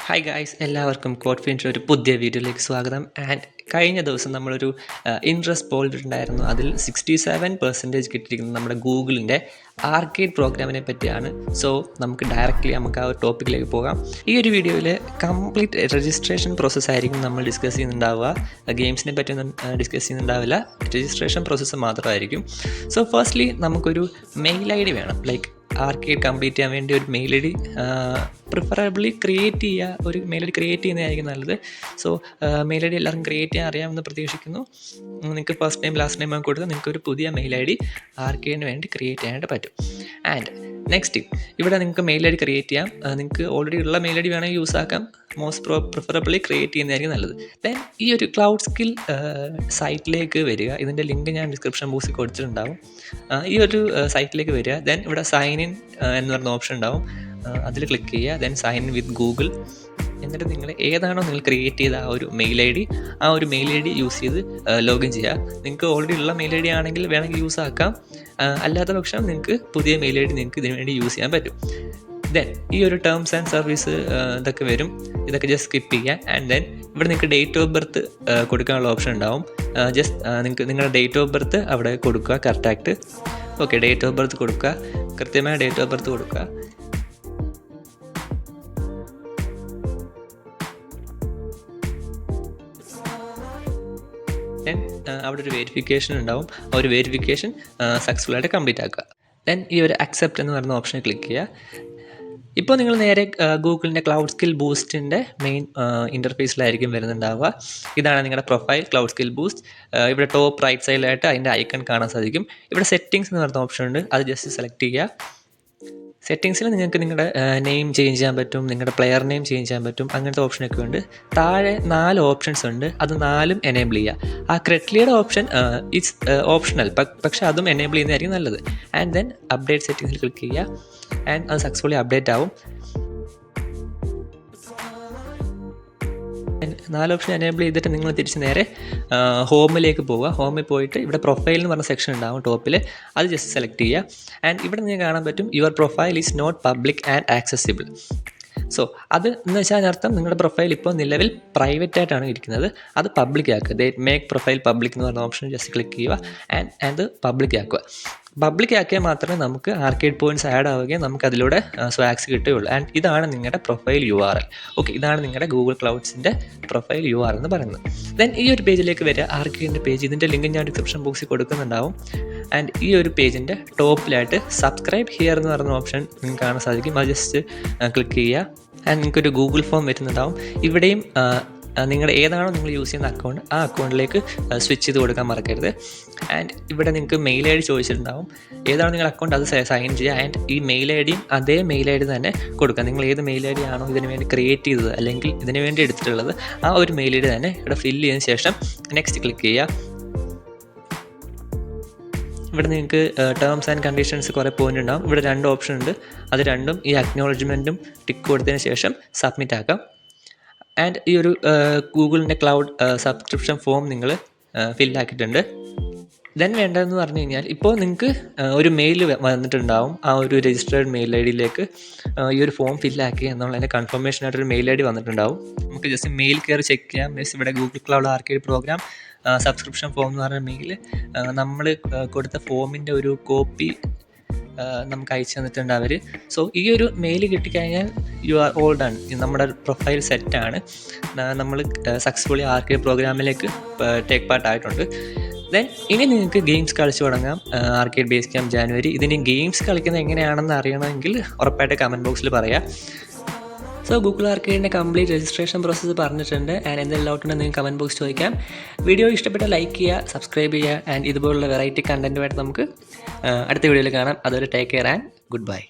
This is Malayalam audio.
ഹായ് ഗായ്സ്, എല്ലാവർക്കും കോഡ് ഫിനിൻ്റെ ഒരു പുതിയ വീഡിയോയിലേക്ക് സ്വാഗതം. ആൻഡ് കഴിഞ്ഞ ദിവസം നമ്മളൊരു ഇൻട്രസ്റ്റ് പോൾ ഇട്ടിട്ടുണ്ടായിരുന്നു. അതിൽ 67% കിട്ടിയിരിക്കുന്നത് നമ്മുടെ ഗൂഗിളിൻ്റെ ആർക്കേഡ് പ്രോഗ്രാമിനെ പറ്റിയാണ്. സോ നമുക്ക് ആ ഒരു ടോപ്പിക്കിലേക്ക് പോകാം. ഈ ഒരു വീഡിയോയിൽ കംപ്ലീറ്റ് രജിസ്ട്രേഷൻ പ്രോസസ്സ് ആയിരിക്കും നമ്മൾ ഡിസ്കസ് ചെയ്യുന്നുണ്ടാവുക. ഗെയിംസിനെ പറ്റിയൊന്നും ഡിസ്കസ് ചെയ്യുന്നുണ്ടാവില്ല, രജിസ്ട്രേഷൻ പ്രോസസ്സ് മാത്രമായിരിക്കും. സോ ഫസ്റ്റ്ലി നമുക്കൊരു മെയിൽ ഐ ഡി വേണം. ലൈക്ക് ആർക്കേഡ് കംപ്ലീറ്റ് ചെയ്യാൻ വേണ്ടി ഒരു mail I D preferably create ചെയ്യുക. ഒരു മെയിൽ ഐ ഡി ക്രിയേറ്റ് ചെയ്യുന്നതായിരിക്കും നല്ലത്. സോ മെയിൽ ഐ ഡി എല്ലാവർക്കും ക്രിയേറ്റ് ചെയ്യാൻ അറിയാമെന്ന് പ്രതീക്ഷിക്കുന്നു. നിങ്ങൾക്ക് ഫസ്റ്റ് നെയിം ലാസ്റ്റ് നെയിം കൊടുത്ത് നിങ്ങൾക്ക് ഒരു പുതിയ മെയിൽ ഐ ഡി ആർക്കേഡിന് വേണ്ടി ക്രിയേറ്റ് ചെയ്യാനായിട്ട് പറ്റും. ആൻഡ് നെക്സ്റ്റ്, ഇവിടെ നിങ്ങൾക്ക് മെയിൽ ഐ ഡി ക്രിയേറ്റ് ചെയ്യാം. നിങ്ങൾക്ക് ഓൾറെഡി ഉള്ള മെയിൽ ഐ ഡി വേണമെങ്കിൽ യൂസ് ആക്കാം. പ്രിഫറബിളി ക്രിയേറ്റ് ചെയ്യുന്നതായിരിക്കും നല്ലത്. ദെൻ ഈ ഒരു ക്ലൗഡ് സ്കിൽ സൈറ്റിലേക്ക് വരിക. ഇതിൻ്റെ ലിങ്ക് ഞാൻ ഡിസ്ക്രിപ്ഷൻ ബോക്സിൽ കൊടുത്തിട്ടുണ്ടാവും. ഈ ഒരു സൈറ്റിലേക്ക് വരിക. ദെൻ ഇവിടെ സൈൻ ഇൻ എന്ന് പറഞ്ഞ ഓപ്ഷൻ ഉണ്ടാവും, അതിൽ ക്ലിക്ക് ചെയ്യുക. Then sign in with Google. എന്നിട്ട് നിങ്ങൾ ഏതാണോ നിങ്ങൾ ക്രിയേറ്റ് ചെയ്ത ആ ഒരു മെയിൽ ഐ ഡി യൂസ് ചെയ്ത് ലോഗിൻ ചെയ്യുക. നിങ്ങൾക്ക് ഓൾറെഡി ഉള്ള മെയിൽ ഐ ഡി ആണെങ്കിൽ വേണമെങ്കിൽ യൂസ് ആക്കാം. അല്ലാത്ത പക്ഷം നിങ്ങൾക്ക് പുതിയ മെയിൽ ഐ ഡി നിങ്ങൾക്ക് ഇതിനു വേണ്ടി യൂസ് ചെയ്യാൻ പറ്റും. ദെൻ ഈ ഒരു ടേംസ് ആൻഡ് സർവീസ് ഇതൊക്കെ വരും. ഇതൊക്കെ ജസ്റ്റ് സ്കിപ്പ് ചെയ്യുക. ആൻഡ് ദെൻ ഇവിടെ നിങ്ങൾക്ക് ഡേറ്റ് ഓഫ് ബർത്ത് കൊടുക്കാനുള്ള ഓപ്ഷൻ ഉണ്ടാവും. ജസ്റ്റ് നിങ്ങൾക്ക് നിങ്ങളുടെ ഡേറ്റ് ഓഫ് ബർത്ത് അവിടെ കൊടുക്കുക കറക്റ്റായിട്ട്. ഓക്കെ, ഡേറ്റ് ഓഫ് ബർത്ത് കൊടുക്കുക, കൃത്യമായ ഡേറ്റ് ഓഫ് ബർത്ത് കൊടുക്കുക. ദെൻ അവിടെ ഒരു വെരിഫിക്കേഷൻ ഉണ്ടാവും. ആ ഒരു വെരിഫിക്കേഷൻ സക്സസ്ഫുള്ളായിട്ട് കംപ്ലീറ്റ് ആക്കുക. ദെൻ ഈ ഒരു അക്സെപ്റ്റ് എന്ന് പറയുന്ന ഓപ്ഷനിൽ ക്ലിക്ക് ചെയ്യുക. ഇപ്പോൾ നിങ്ങൾ നേരെ ഗൂഗിളിൻ്റെ ക്ലൗഡ് സ്കിൽ ബൂസ്റ്റിൻ്റെ മെയിൻ ഇൻ്റർഫേസിലായിരിക്കും വരുന്നുണ്ടാവുക. ഇതാണ് നിങ്ങളുടെ പ്രൊഫൈൽ, ക്ലൗഡ് സ്കിൽ ബൂസ്റ്റ്. ഇവിടെ ടോപ്പ് റൈറ്റ് സൈഡിലായിട്ട് അതിൻ്റെ ഐക്കൺ കാണാൻ സാധിക്കും. ഇവിടെ സെറ്റിങ്സ് എന്ന് പറയുന്ന ഓപ്ഷൻ ഉണ്ട്, അത് ജസ്റ്റ് സെലക്ട് ചെയ്യുക. സെറ്റിങ്സിൽ നിങ്ങൾക്ക് നിങ്ങളുടെ നെയിം ചേഞ്ച് ചെയ്യാൻ പറ്റും, നിങ്ങളുടെ പ്ലെയർ നെയിം ചേഞ്ച് ചെയ്യാൻ പറ്റും, അങ്ങനത്തെ ഓപ്ഷനൊക്കെ ഉണ്ട്. താഴെ 4 ഓപ്ഷൻസ് ഉണ്ട്, അത് 4ഉം എനേബിൾ ചെയ്യുക. ആ ക്രെറ്റ്ലിയുടെ ഓപ്ഷൻ ഇറ്റ്സ് ഓപ്ഷണൽ, പക്ഷേ അതും എനേബിൾ ചെയ്യുന്നതായിരിക്കും നല്ലത്. ആൻഡ് ദെൻ അപ്ഡേറ്റ് സെറ്റിങ്സിൽ ക്ലിക്ക് ചെയ്യുക. ആൻഡ് അത് സക്സസ്ഫുള്ളി അപ്ഡേറ്റ് ആവും. 4 ഓപ്ഷൻ എനേബിൾ ചെയ്തിട്ട് നിങ്ങൾ തിരിച്ച് നേരെ ഹോമിലേക്ക് പോവുക. ഹോമിൽ പോയിട്ട് ഇവിടെ പ്രൊഫൈൽ എന്ന് പറഞ്ഞ സെക്ഷൻ ഉണ്ടാവും ടോപ്പിൽ, അത് ജസ്റ്റ് സെലക്ട് ചെയ്യുക. ആൻഡ് ഇവിടെ നിങ്ങൾക്ക് കാണാൻ പറ്റും your profile is not public and accessible. So അത് എന്ന് വെച്ചാൽ അതിനർത്ഥം നിങ്ങളുടെ പ്രൊഫൈൽ ഇപ്പോൾ നിലവിൽ പ്രൈവറ്റ് ആയിട്ടാണ് ഇരിക്കുന്നത്, അത് പബ്ലിക് ആക്കുക. മേക്ക് പ്രൊഫൈൽ പബ്ലിക് എന്ന് പറഞ്ഞ ഓപ്ഷൻ ജസ്റ്റ് ക്ലിക്ക് ചെയ്യുക. ആൻഡ് അത് പബ്ലിക് ആക്കുക. പബ്ലിക് ആക്കിയാൽ മാത്രമേ നമുക്ക് ആർക്കേഡ് പോയിൻറ്റ്സ് ആഡ് ആവുകയും നമുക്ക് അതിലൂടെ സ്വാക്സ് കിട്ടുകയുള്ളൂ. ആൻഡ് ഇതാണ് നിങ്ങളുടെ പ്രൊഫൈൽ URL. ഓക്കെ, ഇതാണ് നിങ്ങളുടെ ഗൂഗിൾ ക്ലൗഡ്സിൻ്റെ പ്രൊഫൈൽ URL എന്ന് പറയുന്നത്. ദെൻ ഈ ഒരു പേജിലേക്ക് വരിക, ആർക്കേഡിൻ്റെ പേജ്. ഇതിൻ്റെ ലിങ്ക് ഞാൻ ഡിസ്ക്രിപ്ഷൻ ബോക്സിൽ കൊടുക്കുന്നുണ്ടാവും. ആൻഡ് ഈ ഒരു പേജിൻ്റെ ടോപ്പിലായിട്ട് സബ്സ്ക്രൈബ് ഹിയർ എന്ന് പറയുന്ന ഓപ്ഷൻ നിങ്ങൾക്ക് കാണാൻ സാധിക്കും, അത് ജസ്റ്റ് ക്ലിക്ക് ചെയ്യുക. ആൻഡ് നിങ്ങൾക്കൊരു ഗൂഗിൾ ഫോം വരുന്നുണ്ടാവും. ഇവിടെയും നിങ്ങളുടെ ഏതാണോ നിങ്ങൾ യൂസ് ചെയ്യുന്ന അക്കൗണ്ട്, ആ അക്കൗണ്ടിലേക്ക് സ്വിച്ച് ചെയ്ത് കൊടുക്കാൻ മറക്കരുത്. ആൻഡ് ഇവിടെ നിങ്ങൾക്ക് മെയിൽ ഐ ഡി ചോദിച്ചിട്ടുണ്ടാവും. ഏതാണോ നിങ്ങളുടെ അക്കൗണ്ട് അത് സൈൻ ചെയ്യുക. ആൻഡ് ഈ മെയിൽ ഐ ഡിയും അതേ മെയിൽ ഐ ഡി തന്നെ കൊടുക്കുക. നിങ്ങൾ ഏത് മെയിൽ ഐ ഡി ആണോ ഇതിനു വേണ്ടി ക്രിയേറ്റ് ചെയ്തത് അല്ലെങ്കിൽ ഇതിനു വേണ്ടി എടുത്തിട്ടുള്ളത്, ആ ഒരു മെയിൽ ഐ ഡി തന്നെ ഇവിടെ ഫില്ല് ചെയ്തതിന് ശേഷം നെക്സ്റ്റ് ക്ലിക്ക് ചെയ്യുക. ഇവിടെ നിങ്ങൾക്ക് ടേംസ് ആൻഡ് കണ്ടീഷൻസ് കുറേ പോയിൻ്റ് ഉണ്ടാകും. ഇവിടെ 2 ഓപ്ഷൻ ഉണ്ട്, അത് രണ്ടും ഈ അക്നോളജ്മെൻറ്റും ടിക്ക് കൊടുത്തതിന് ശേഷം സബ്മിറ്റ് ആക്കാം. ആൻഡ് ഈ ഒരു ഗൂഗിളിൻ്റെ ക്ലൗഡ് സബ്സ്ക്രിപ്ഷൻ ഫോം നിങ്ങൾ ഫില്ലാക്കിയിട്ടുണ്ട്. ദെൻ വേണ്ടതെന്ന് പറഞ്ഞു കഴിഞ്ഞാൽ ഇപ്പോൾ നിങ്ങൾക്ക് ഒരു മെയിൽ വന്നിട്ടുണ്ടാവും. ആ ഒരു രജിസ്റ്റേർഡ് മെയിൽ ഐ ഡിയിലേക്ക് ഈ ഒരു ഫോം ഫില്ലാക്കി എന്നുള്ളതിൻ്റെ കൺഫർമേഷനായിട്ടൊരു മെയിൽ ഐ ഡി വന്നിട്ടുണ്ടാവും. നമുക്ക് ജസ്റ്റ് മെയിൽ കയറി ചെക്ക് ചെയ്യാം. മീൻസ് ഇവിടെ Google cloud arcade program subscription form എന്ന് പറഞ്ഞ മെയിൽ നമ്മൾ കൊടുത്ത ഫോമിൻ്റെ ഒരു കോപ്പി നമുക്ക് അയച്ചു തന്നിട്ടുണ്ട് അവർ. സോ ഈ ഒരു മെയിൽ കിട്ടിക്കഴിഞ്ഞാൽ യു ആർ ഓൾ ഡൺ, നമ്മുടെ പ്രൊഫൈൽ സെറ്റാണ്, നമ്മൾ സക്സസ്ഫുള്ളി ആർക്കേഡ് പ്രോഗ്രാമിലേക്ക് ടേക്ക് പാർട്ട് ആയിട്ടുണ്ട്. ദെൻ ഇനി നിങ്ങൾക്ക് ഗെയിംസ് കളിച്ച് തുടങ്ങാം. Arcade base camp January. ഇതിന് ഗെയിംസ് കളിക്കുന്നത് എങ്ങനെയാണെന്ന് അറിയണമെങ്കിൽ ഉറപ്പായിട്ട് കമൻറ്റ് ബോക്സിൽ പറയാം. സോ ഗൂഗിൾ ആർക്കേഡിൻ്റെ കംപ്ലീറ്റ് രജിസ്ട്രേഷൻ പ്രോസസ്സ് പറഞ്ഞിട്ടുണ്ട്. ആൻഡ് എന്തെങ്കിലും ഡൗട്ട് ഉണ്ടെങ്കിൽ നിങ്ങൾക്ക് കമൻറ്റ് ബോക്സ് ചോദിക്കാം. വീഡിയോ ഇഷ്ടപ്പെട്ടാൽ ലൈക്ക് ചെയ്യുക, സബ്സ്ക്രൈബ് ചെയ്യുക. ആൻഡ് ഇതുപോലുള്ള വെറൈറ്റി കണ്ടൻറ്റുമായിട്ട് നമുക്ക് അടുത്ത വീഡിയോയിൽ കാണാം. അതുവരെ take care and good bye.